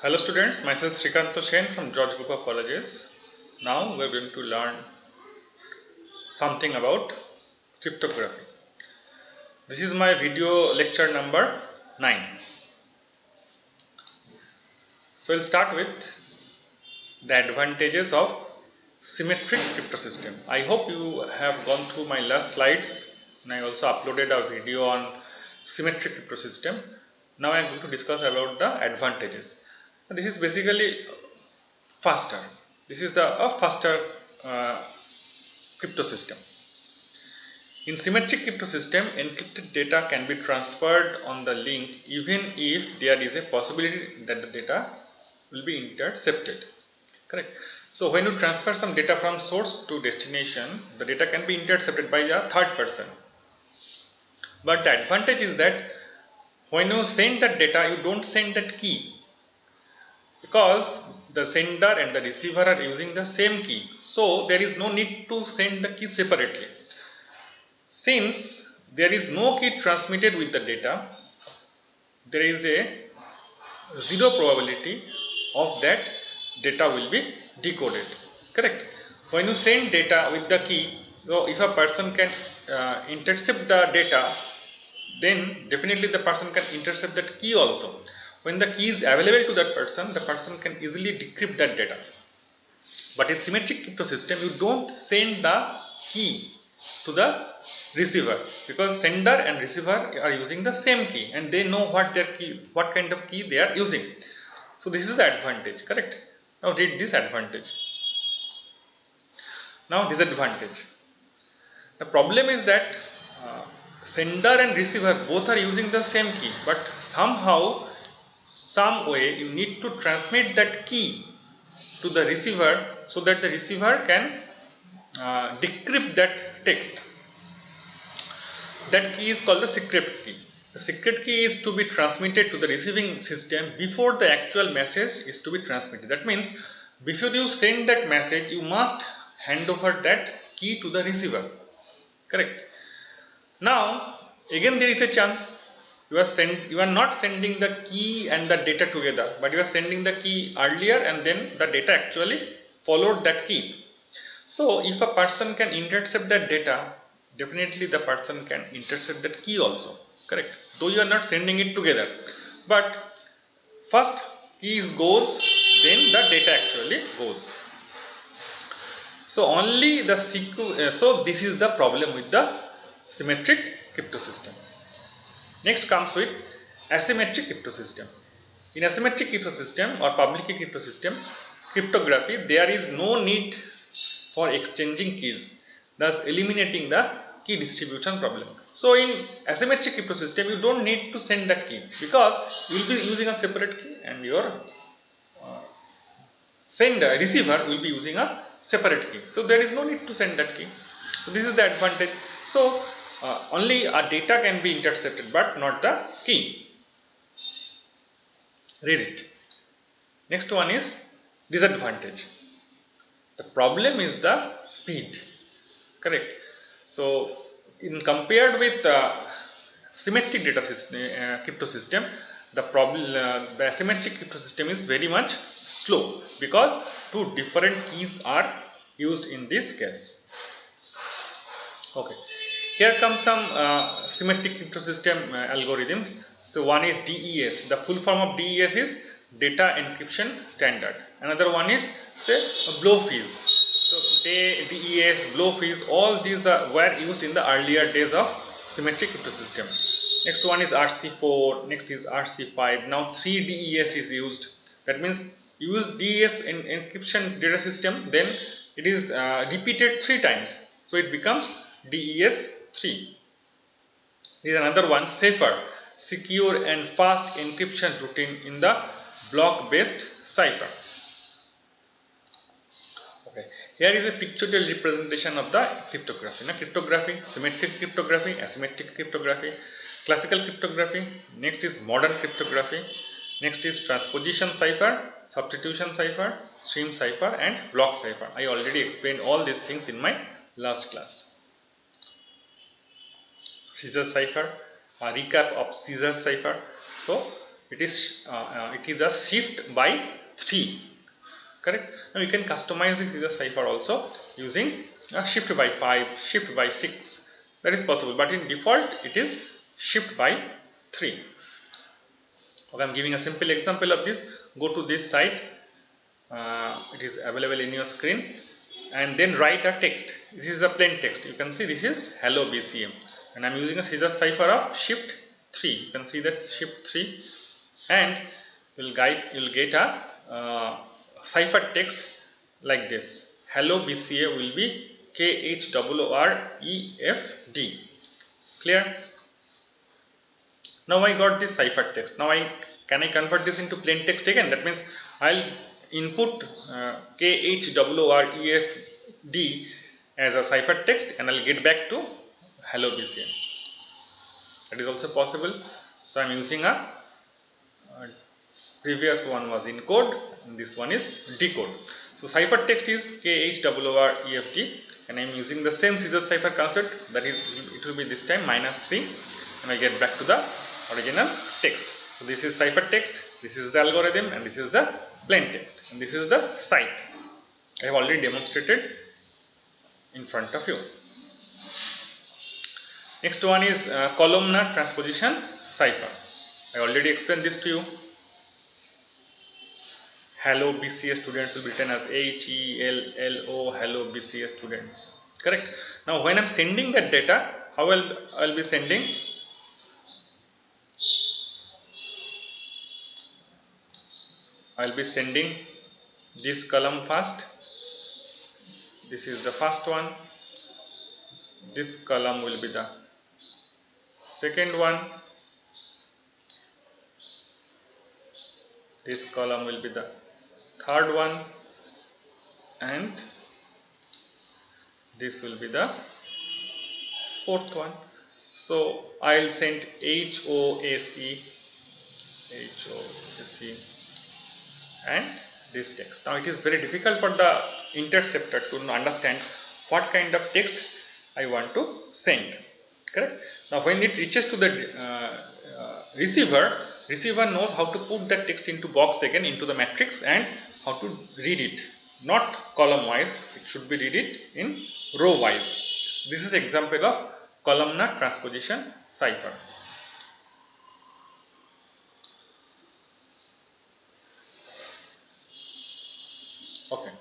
Hello students, myself Srikanto Sen from George Group of Colleges. Now we are going to learn something about cryptography. This is my video lecture number 9. So we'll start with the advantages of symmetric crypto system. I hope you have gone through my last slides and I also uploaded a video on symmetric crypto system. Now I am going to discuss about the advantages. This is basically faster. This is a faster uh, crypto system. In symmetric crypto system, encrypted data can be transferred on the link even if there is a possibility that the data will be intercepted. Correct. So when you transfer some data from source to destination, the data can be intercepted by a third person. But the advantage is that when you send that data, you don't send that key, because the sender and the receiver are using the same key. So there is no need to send the key separately. Since there is no key transmitted with the data, there is a zero probability of that data will be decoded. Correct. When you send data with the key, so if a person can intercept the data, then definitely the person can intercept that key also. When the key is available to that person, the person can easily decrypt that data. But in symmetric crypto system, you don't send the key to the receiver, because sender and receiver are using the same key and they know what kind of key they are using. So this is the advantage. Correct. Now read this advantage. Now disadvantage. The problem is that sender and receiver both are using the same key, but somehow, some way you need to transmit that key to the receiver so that the receiver can decrypt that text. That key is called the secret key. The secret key is to be transmitted to the receiving system before the actual message is to be transmitted. That means before you send that message, you must hand over that key to the receiver. Correct. Now again there is a chance you are not sending the key and the data together, but you are sending the key earlier and then the data actually followed that key. So if a person can intercept that data, definitely the person can intercept that key also. Correct. Though you are not sending it together, but first keys goes, then the data actually goes. So only the so this is the problem with the symmetric crypto system. Next comes with asymmetric crypto system. In asymmetric crypto system or public key crypto system, cryptography, there is no need for exchanging keys, thus eliminating the key distribution problem. So in asymmetric crypto system, you don't need to send that key, because you will be using a separate key and your receiver will be using a separate key. So there is no need to send that key. So this is the advantage. So only a data can be intercepted, but not the key. Read it. Next one is disadvantage. The problem is the speed. Correct. So in compared with symmetric data system, crypto system, the asymmetric crypto system is very much slow, because two different keys are used in this case. Okay, here comes some symmetric crypto system algorithms. So one is DES. The full form of DES is data encryption standard. Another one is, say, Blowfish. So DES, Blowfish, all these were used in the earlier days of symmetric crypto system. Next one is RC4, next is RC5. Now 3 DES is used. That means you use DES in encryption data system, then it is repeated 3 times. So it becomes DES3. There is another one, safer, secure and fast encryption routine in the block-based cipher. Okay, here is a pictorial representation of the cryptography. Now, cryptography, symmetric cryptography, asymmetric cryptography, classical cryptography. Next is modern cryptography. Next is transposition cipher, substitution cipher, stream cipher, and block cipher. I already explained all these things in my last class. Caesar cipher, a recap of Caesar cipher. So it is a shift by 3. Correct. Now you can customize this Caesar cipher also using shift by 5, shift by 6. That is possible, but in default it is shift by 3. Okay, I am giving a simple example of this. Go to this site, it is available in your screen, and then write a text. This is a plain text. You can see this is hello BCM, and I am using a Caesar cipher of shift 3. You can see that shift 3, and you will get a cipher text like this. Hello BCA will be KHOOREFD. Clear? Now I got this cipher text. Now can I convert this into plain text again? That means I'll input KHOOREFD as a cipher text, and I'll get back to hello BCA. That is also possible. So I'm using a previous one was encode, and this one is decode. So cipher text is KHOOREFD, and I am using the same Caesar cipher concept, that is it will be this time -3, and I get back to the original text. So this is cipher text, this is the algorithm, and this is the plain text, and this is the site. I have already demonstrated in front of you. Next one is columnar transposition cipher. I already explained this to you. Hello BCA students will be written as HELLO, hello BCA students. Correct. Now when I am sending that data, how I'll be sending? I'll be sending this column first. This is the first one. This column will be the second one. This column will be the third one, and this will be the fourth one. So I'll send HOSE and this text. Now it is very difficult for the interceptor to understand what kind of text I want to send. Correct. Now when it reaches to the receiver knows how to put that text into box again into the matrix, and how to read it, not column wise, it should be read it in row wise. This is example of columnar transposition cipher. Okay.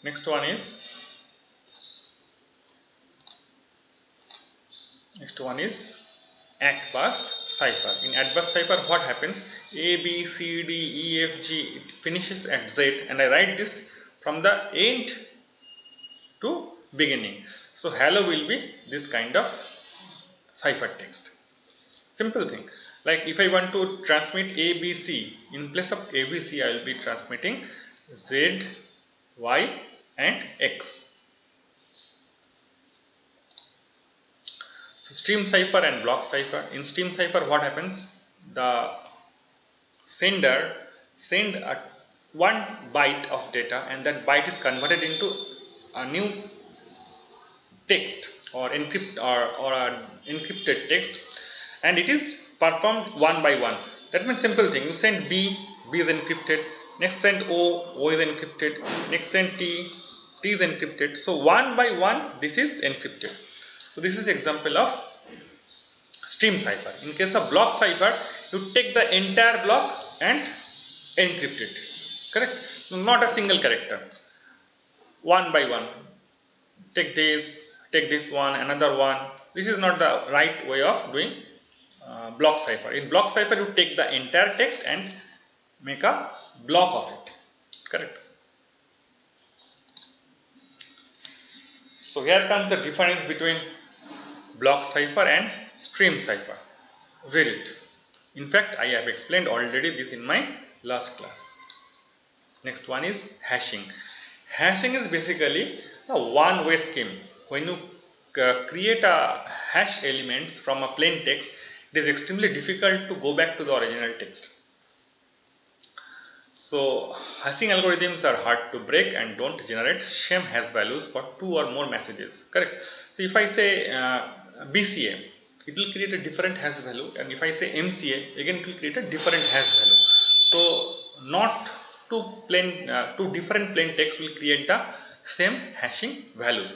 Next one is ACBUS cipher. In ACBUS cipher, what happens? A, B, C, D, E, F, G, it finishes at Z, and I write this from the end to beginning. So hello will be this kind of cipher text. Simple thing. Like if I want to transmit ABC, in place of ABC I will be transmitting Z, Y and X. So stream cipher and block cipher. In stream cipher, what happens? The sender send one byte of data, and that byte is converted into a new text or encrypted text, and it is performed one by one. That means simple thing. You send B is encrypted. Next send O is encrypted. Next send T is encrypted. So one by one this is encrypted. So this is example of stream cipher. In case of block cipher, you take the entire block and encrypt it. Correct? Not a single character. One by one. Take this one, another one. This is not the right way of doing block cipher. In block cipher, you take the entire text and make a block of it. Correct? So here comes the difference between block cipher and stream cipher. Read it. In fact, I have explained already this in my last class. Next one is hashing. Hashing is basically a one-way scheme. When you create a hash elements from a plain text, it is extremely difficult to go back to the original text. So hashing algorithms are hard to break and don't generate same hash values for two or more messages. Correct. So if I say BCA, it will create a different hash value, and if I say MCA, again it will create a different hash value. So not two different plain text will create the same hashing values.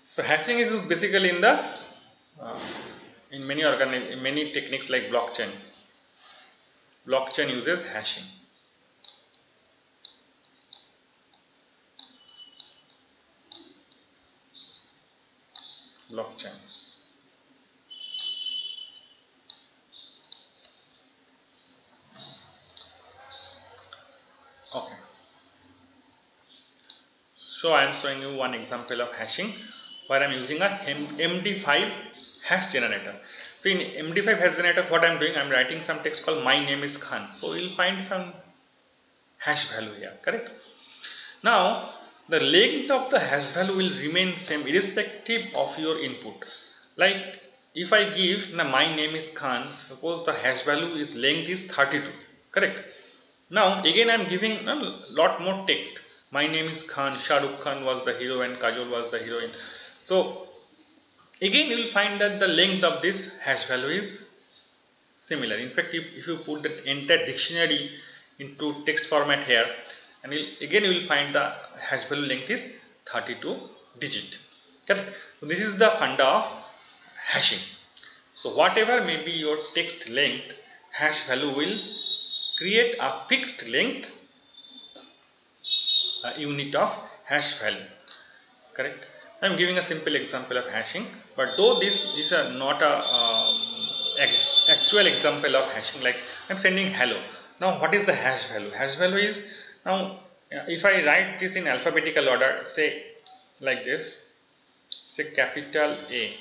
So hashing is used basically in the in many techniques like blockchain. Blockchain uses hashing. Blockchain. Okay. So I am showing you one example of hashing where I am using a MD5 hash generator. So in MD5 hash generators, what I am doing, I am writing some text called my name is Khan. So you will find some hash value here, correct? Now the length of the hash value will remain same irrespective of your input. Like if I give my name is Khan, suppose the hash value is length is 32, correct? Now again I am giving a lot more text. My name is Khan, Shah Rukh Khan was the hero and Kajol was the heroine. So again you will find that the length of this hash value is similar. In fact, if you put the entire dictionary into text format here, and again you will find the hash value length is 32 digit. Correct? So this is the funda of hashing. So whatever may be your text length, hash value will create a fixed length unit of hash value. Correct? I am giving a simple example of hashing, but though this is not a actual example of hashing, like I am sending hello. Now what is the hash value? Hash value is, now if I write this in alphabetical order, say like this, say capital A,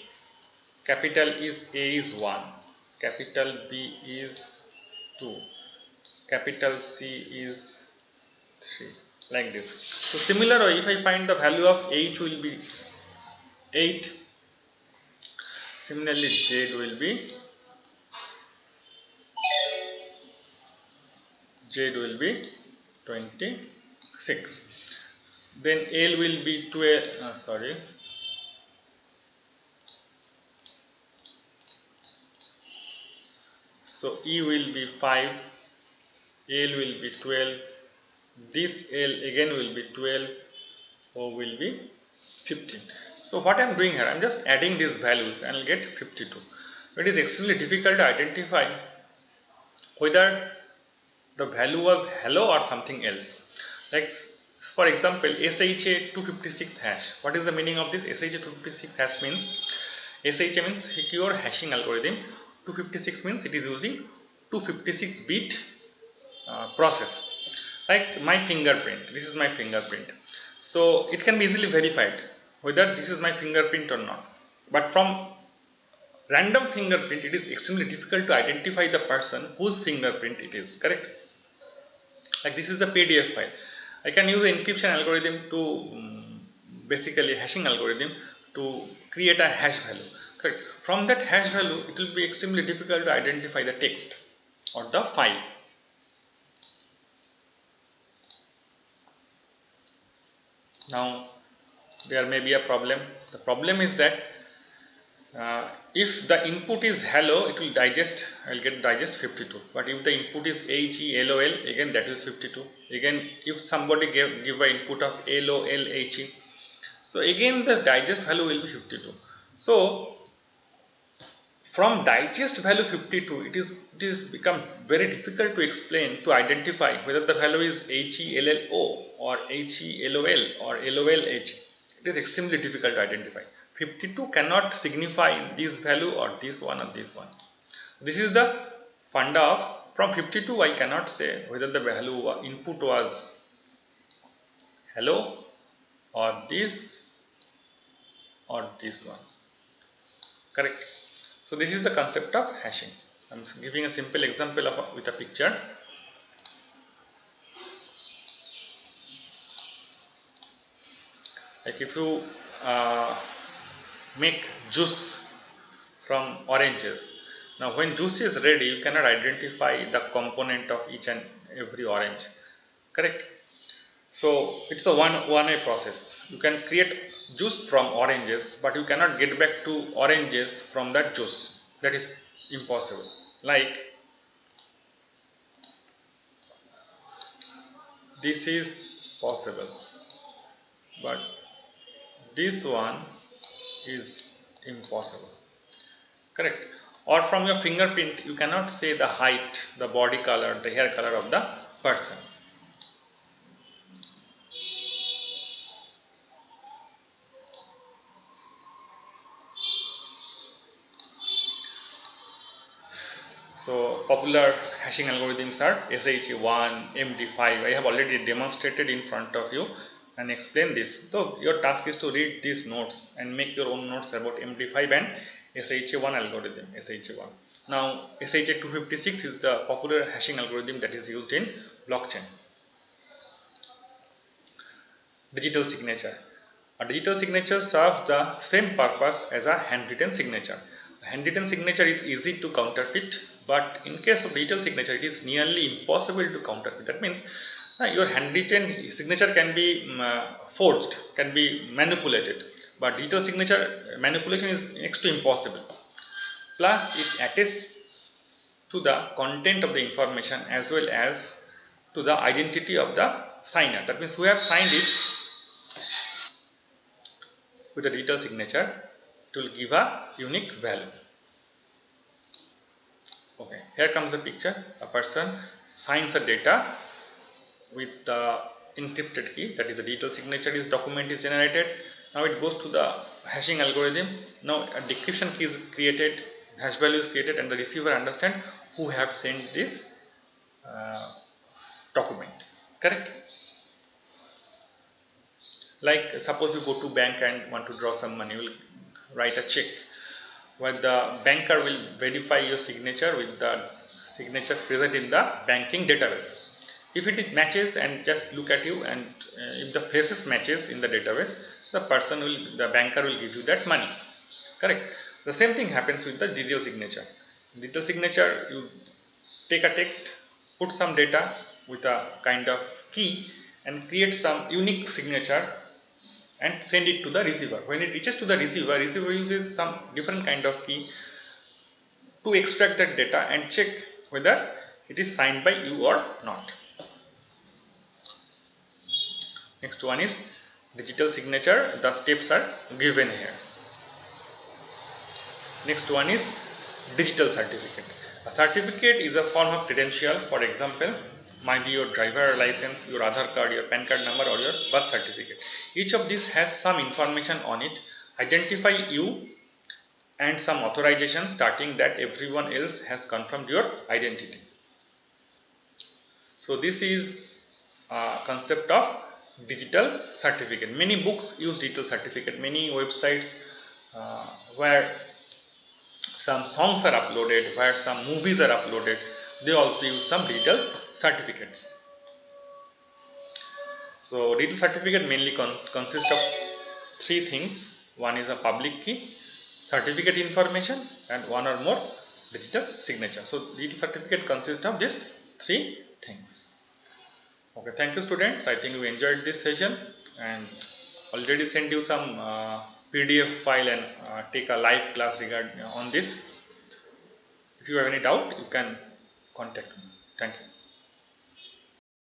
capital is A is 1, capital B is 2, capital C is 3, like this. So similar way, if I find the value of H will be 8, similarly Z will be 26, then L will be 12, so E will be 5, L will be 12, this L again will be 12, O will be 15. So what I am doing here, I am just adding these values and I will get 52. It is extremely difficult to identify whether the value was hello or something else. Like for example, SHA 256 hash. What is the meaning of this? SHA 256 hash means, SHA means secure hashing algorithm. 256 means it is using 256 bit process. Like my fingerprint, this is my fingerprint. So it can be easily verified whether this is my fingerprint or not. But from random fingerprint, it is extremely difficult to identify the person whose fingerprint it is, correct? Like this is a PDF file. I can use an encryption algorithm to basically hashing algorithm to create a hash value, correct? From that hash value, it will be extremely difficult to identify the text or the file. Now there may be a problem. The problem is that if the input is hello, it will digest, I will get digest 52. But if the input is HELOL, again that is 52. Again, if somebody give an input of LOLHE, so again the digest value will be 52. So from digest value 52, it is become very difficult to explain, to identify whether the value is HELLO or HELOL or LOLH. It is extremely difficult to identify. 52 cannot signify this value or this one or this one. This is the funda of, from 52 I cannot say whether the value input was hello or this one, correct? So this is the concept of hashing. I am giving a simple example of with a picture. Like if you make juice from oranges, now when juice is ready, you cannot identify the component of each and every orange, correct? So it's a one-way process. You can create juice from oranges, but you cannot get back to oranges from that juice. That is impossible. Like this is possible, but this one is impossible. Correct? Or from your fingerprint, you cannot say the height, the body color, the hair color of the person. So popular hashing algorithms are SHA1, MD5. I have already demonstrated in front of you and explained this. So your task is to read these notes and make your own notes about MD5 and SHA1 algorithm. SHA1. Now SHA256 is the popular hashing algorithm that is used in blockchain. Digital signature. A digital signature serves the same purpose as a handwritten signature. A handwritten signature is easy to counterfeit, but in case of digital signature, it is nearly impossible to counterfeit. That means your handwritten signature can be forged, can be manipulated, but digital signature manipulation is next to impossible. Plus, it attests to the content of the information as well as to the identity of the signer. That means who have signed it with a digital signature, it will give a unique value. Okay, here comes the picture. A person signs a data with the encrypted key, that is the digital signature. Is document is generated. Now it goes to the hashing algorithm. Now a decryption key is created, hash value is created, and the receiver understand who have sent this document. Correct? Like suppose you go to bank and want to draw some money, you will write a check where the banker will verify your signature with the signature present in the banking database. If it matches and just look at you, and if the faces matches in the database, the banker will give you that money. Correct? The same thing happens with the digital signature. Digital signature, you take a text, put some data with a kind of key and create some unique signature and send it to the receiver. When it reaches to the receiver, receiver uses some different kind of key to extract that data and check whether it is signed by you or not. Next one is digital signature. The steps are given here. Next one is digital certificate. A certificate is a form of credential. For example, might be your driver license, your Aadhaar card, your PAN card number, or your birth certificate. Each of these has some information on it, identify you, and some authorization starting that everyone else has confirmed your identity. So this is a concept of digital certificate. Many books use digital certificate. Many websites where some songs are uploaded, where some movies are uploaded, they also use some digital certificates. So digital certificate mainly consists of three things. One is a public key, certificate information, and one or more digital signature. So digital certificate consists of these three things. Okay, thank you students. I think you enjoyed this session and already sent you some PDF file and take a live class regarding on this. If you have any doubt, you can contact me. Thank you.